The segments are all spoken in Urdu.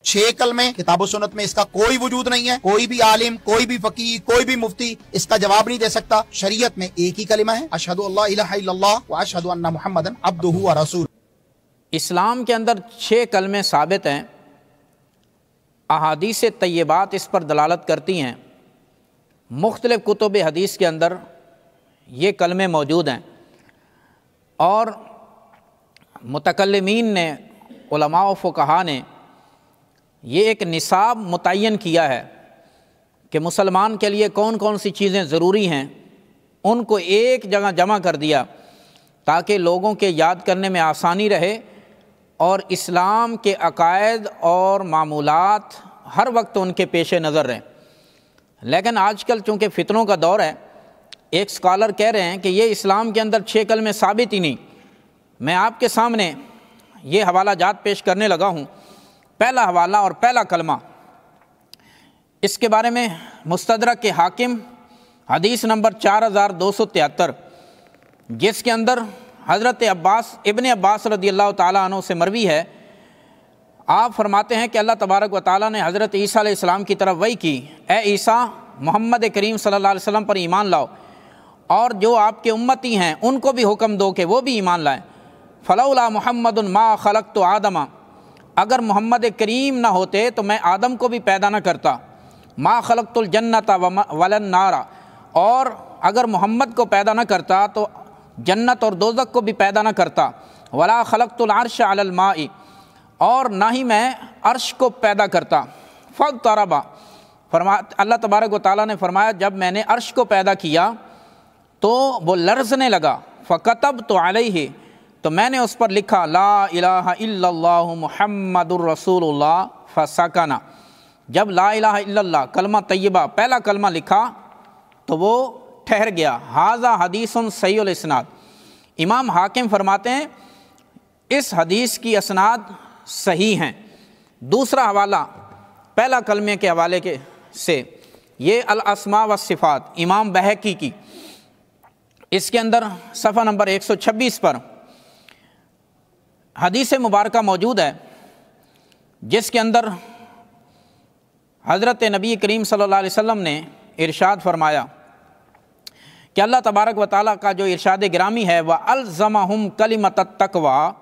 6 کلمے کتاب و سنت میں اس کا کوئی وجود نہیں ہے. کوئی بھی عالم، کوئی بھی فقیہ، کوئی بھی مفتی اس کا جواب نہیں دے سکتا. شریعت میں ایک ہی کلمہ ہے، اشہد ان لا الہ الا اللہ و اشہد ان محمدا عبدہ و رسولہ. اسلام کے اندر 6 کلمے ثابت ہیں، احادیث طیبات اس پر دلالت کرتی ہیں. مختلف کتب حدیث کے اندر یہ کلمے موجود ہیں، اور متکلمین نے، علماء و فقہا نے یہ ایک نصاب متعین کیا ہے کہ مسلمان کے لیے کون کون سی چیزیں ضروری ہیں، ان کو ایک جگہ جمع کر دیا تاکہ لوگوں کے یاد کرنے میں آسانی رہے اور اسلام کے عقائد اور معمولات ہر وقت ان کے پیش نظر رہیں. لیکن آج کل چونکہ فتنوں کا دور ہے، ایک اسکالر کہہ رہے ہیں کہ یہ اسلام کے اندر 6 کلمے ثابت ہی نہیں. میں آپ کے سامنے یہ حوالہ جات پیش کرنے لگا ہوں. پہلا حوالہ اور پہلا کلمہ، اس کے بارے میں مستدرک کے حاکم حدیث نمبر 4273، جس کے اندر حضرت ابن عباس رضی اللہ تعالیٰ عنہ سے مروی ہے. آپ فرماتے ہیں کہ اللہ تبارک و تعالیٰ نے حضرت عیسیٰ علیہ السلام کی طرف وحی کی، اے عیسیٰ، محمد کریم صلی اللہ علیہ وسلم پر ایمان لاؤ، اور جو آپ کے امتی ہیں ان کو بھی حکم دو کہ وہ بھی ایمان لائیں. فلولا محمد ما خلقت آدم، اگر محمد کریم نہ ہوتے تو میں آدم کو بھی پیدا نہ کرتا. ما خلقت الجنت ولا النار، اور اگر محمد کو پیدا نہ کرتا تو جنت اور دوزخ کو بھی پیدا نہ کرتا. ولا خلقت العرش علی الماء، اور نہ ہی میں عرش کو پیدا کرتا. فاضطرب، اللہ تبارک و تعالیٰ نے فرمایا جب میں نے عرش کو پیدا کیا تو وہ لرزنے لگا. فکتبت علیہ، تو میں نے اس پر لکھا لا الہ الا اللہ محمد الرسول اللہ فسکن. جب لا الہ الا اللہ کلمہ طیبہ پہلا کلمہ لکھا تو وہ ٹھہر گیا. ھذا حدیث صحیح الاسناد. امام حاکم فرماتے ہیں اس حدیث کی اسناد صحیح ہیں. دوسرا حوالہ پہلا کلمے کے حوالے سے، یہ الاسماء والصفات، امام بہقی کی، اس کے اندر صفحہ نمبر 126 پر حدیث مبارکہ موجود ہے، جس کے اندر حضرت نبی کریم صلی اللہ علیہ وسلم نے ارشاد فرمایا کہ اللہ تبارک و تعالیٰ کا جو ارشاد گرامی ہے وَأَلْزَمَهُمْ كَلِمَةَ التَّقْوَى،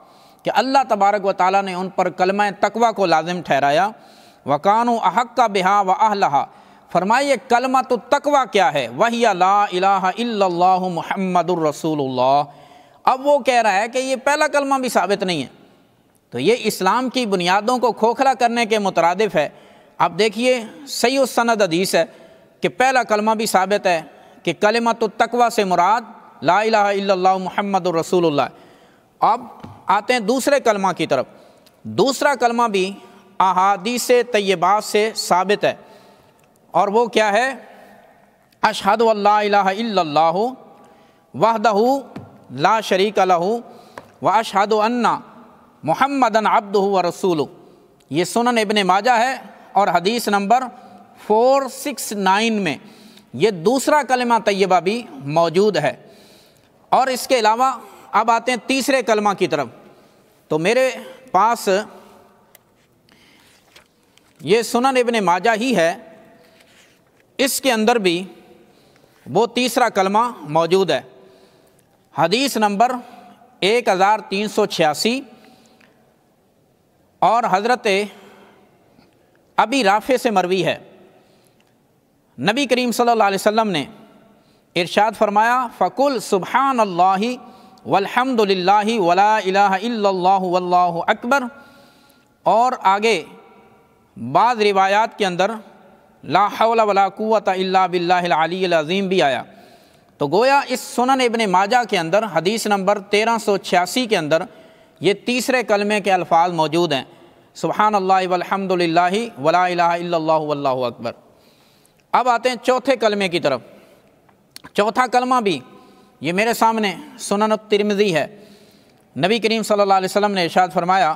کہ اللہ تبارک و تعالیٰ نے ان پر کلمہ تقوی کو لازم ٹھہرایا. وَكَانُوا أَحَقَّ بِهَا وَأَهْلَهَا، فرمائیے کلمۃ التقوی کیا ہے؟ وَهِيَ لَا إِلَٰهَ إِلَّا اللَّهُ مُحَمَّدٌ رَسُولُ اللَّهِ. اب وہ کہہ رہا ہے کہ یہ پہلا کلمہ بھی ثابت نہیں ہے، تو یہ اسلام کی بنیادوں کو کھوکھلا کرنے کے مترادف ہے. اب دیکھیے صحیح السند حدیث ہے کہ پہلا کلمہ بھی ثابت ہے کہ کلمۃ التقوی سے مراد لا الہ الا اللہ محمد الرسول اللہ. اب آتے ہیں دوسرے کلمہ کی طرف. دوسرا کلمہ بھی احادیث طیبات سے ثابت ہے، اور وہ کیا ہے؟ اشہد ان لا الہ الا اللہ وحدہ لا شریک لہ واشہد ان محمدً عبدہ ورسولہ. یہ سنن ابن ماجہ ہے اور حدیث نمبر 469 میں یہ دوسرا کلمہ طیبہ بھی موجود ہے. اور اس کے علاوہ اب آتے ہیں تیسرے کلمہ کی طرف. تو میرے پاس یہ سنن ابن ماجہ ہی ہے، اس کے اندر بھی وہ تیسرا کلمہ موجود ہے. حدیث نمبر 1386، اور حضرت ابی رافع سے مروی ہے. نبی کریم صلی اللہ علیہ وسلم نے ارشاد فرمایا فَقُلْ سُبْحَانَ اللَّهِ وَالْحَمْدُ لِلَّهِ وَلَا إِلَٰهَ إِلَّا اللَّهُ وَاللَّهُ أَكْبَرُ. اور آگے بعض روایات کے اندر لا حول ولا قوة إلا باللہ العلی العظیم بھی آیا. تو گویا اس سنن ابن ماجہ کے اندر حدیث نمبر 1386 کے اندر یہ تیسرے کلمے کے الفاظ موجود ہیں، سبحان اللہ والحمد للہ ولا الہ الا اللہ واللہ اکبر. اب آتے ہیں چوتھے کلمے کی طرف. چوتھا کلمہ بھی یہ میرے سامنے سنن الترمذی ہے. نبی کریم صلی اللہ علیہ وسلم نے ارشاد فرمایا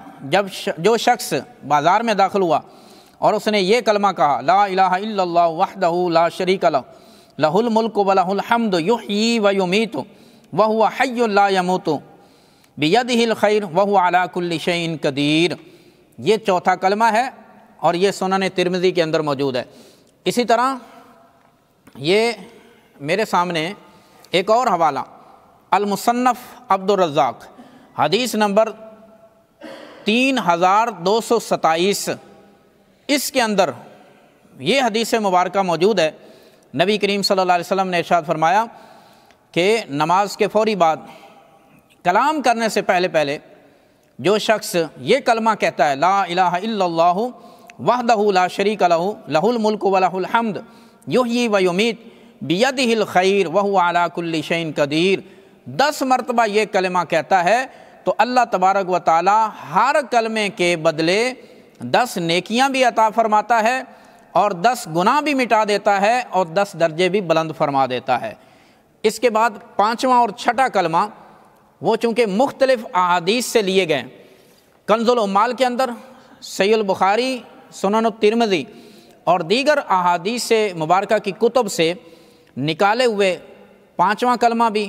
جو شخص بازار میں داخل ہوا اور اس نے یہ کلمہ کہا لا الہ الا اللہ وحدہ لا شریک لہ لہ الملک و لہ الحمد یحیی و یمیت وہو حی لا یموت بیدہ الخیر وہو علی کل شیء قدیر. یہ چوتھا کلمہ ہے اور یہ سنن ترمذی کے اندر موجود ہے۔ اسی طرح یہ میرے سامنے ایک اور حوالہ المصنف عبد الرزاق، حدیث نمبر 3227، اس کے اندر یہ حدیث مبارکہ موجود ہے۔ نبی کریم صلی اللہ علیہ وسلم نے ارشاد فرمایا کہ نماز کے فوری بعد کلام کرنے سے پہلے جو شخص یہ کلمہ کہتا ہے لا الہ الا اللہ وحدہ لا شریک لہ لہ الملک و لہ الحمد یحیی و یمیت بیدہ الخیر وہو علی کل شیء قدیر، 10 مرتبہ یہ کلمہ کہتا ہے تو اللہ تبارک و تعالی ہر کلمے کے بدلے 10 نیکیاں بھی عطا فرماتا ہے اور 10 گناہ بھی مٹا دیتا ہے اور 10 درجے بھی بلند فرما دیتا ہے۔ اس کے بعد 5واں اور 6واں کلمہ وہ چونکہ مختلف احادیث سے لیے گئے، کنز العمال کے اندر، صحیح البخاری، سنن الترمذی اور دیگر احادیث مبارکہ کی کتب سے نکالے ہوئے 5واں کلمہ بھی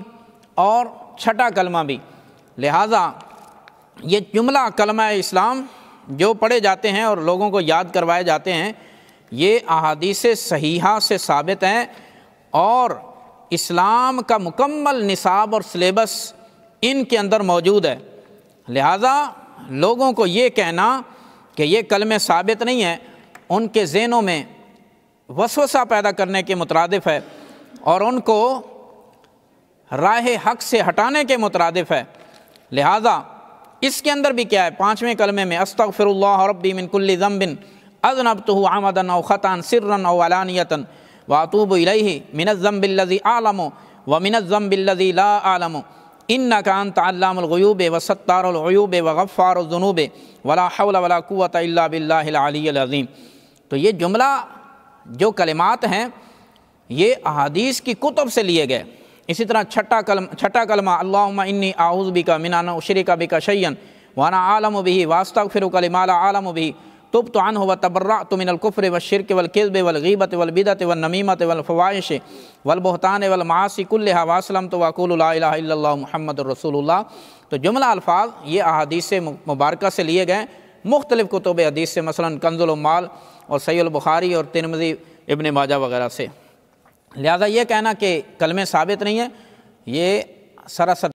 اور 6واں کلمہ بھی، لہٰذا یہ جملہ کلمہ اسلام جو پڑھے جاتے ہیں اور لوگوں کو یاد کروائے جاتے ہیں، یہ احادیث صحیحہ سے ثابت ہیں اور اسلام کا مکمل نصاب اور سلیبس ان کے اندر موجود ہے۔ لہٰذا لوگوں کو یہ کہنا کہ یہ کلمے ثابت نہیں ہیں ان کے ذہنوں میں وسوسہ پیدا کرنے کے مترادف ہے اور ان کو راہ حق سے ہٹانے کے مترادف ہے۔ لہٰذا اس کے اندر بھی کیا ہے، 5ویں کلمے میں استغفر اللہ ربی من کل ذنب اذنبتہ عمدا او خطأ سرا او علانیۃ واتوب الیہ من الذنب الذی اعلم ومن الذنب الذی لا اعلم انک انت علام الغیوب وستار العیوب وغفار الذنوب ولا حول ولا قوۃ الا باللہ العلی العظیم۔ تو یہ جملہ جو کلمات ہیں یہ احادیث کی کتب سے لیے گئے۔ اسی طرح 6واں کلمہ اللہم انی اعوذ بک من ان اشرک بک شیئا وانا اعلم بہ واستغفرک لما لا اعلم بہ تبت عنہ وتبرأت من الکفر والشرک والکذب والغیبۃ والبدعۃ والنمیمۃ والفواحش والبہتان والمعاصی کلھا واسلمت واقول لا الہ الا اللہ محمد رسول اللہ۔ تو جملہ الفاظ یہ احادیث مبارکہ سے لیے گئے مختلف کتب حدیث سے، مثلا کنز العمال اور صحیح البخاری اور ترمذی، ابن ماجہ وغیرہ سے۔ لہذا یہ کہنا کہ کلمے ثابت نہیں ہیں یہ سراسر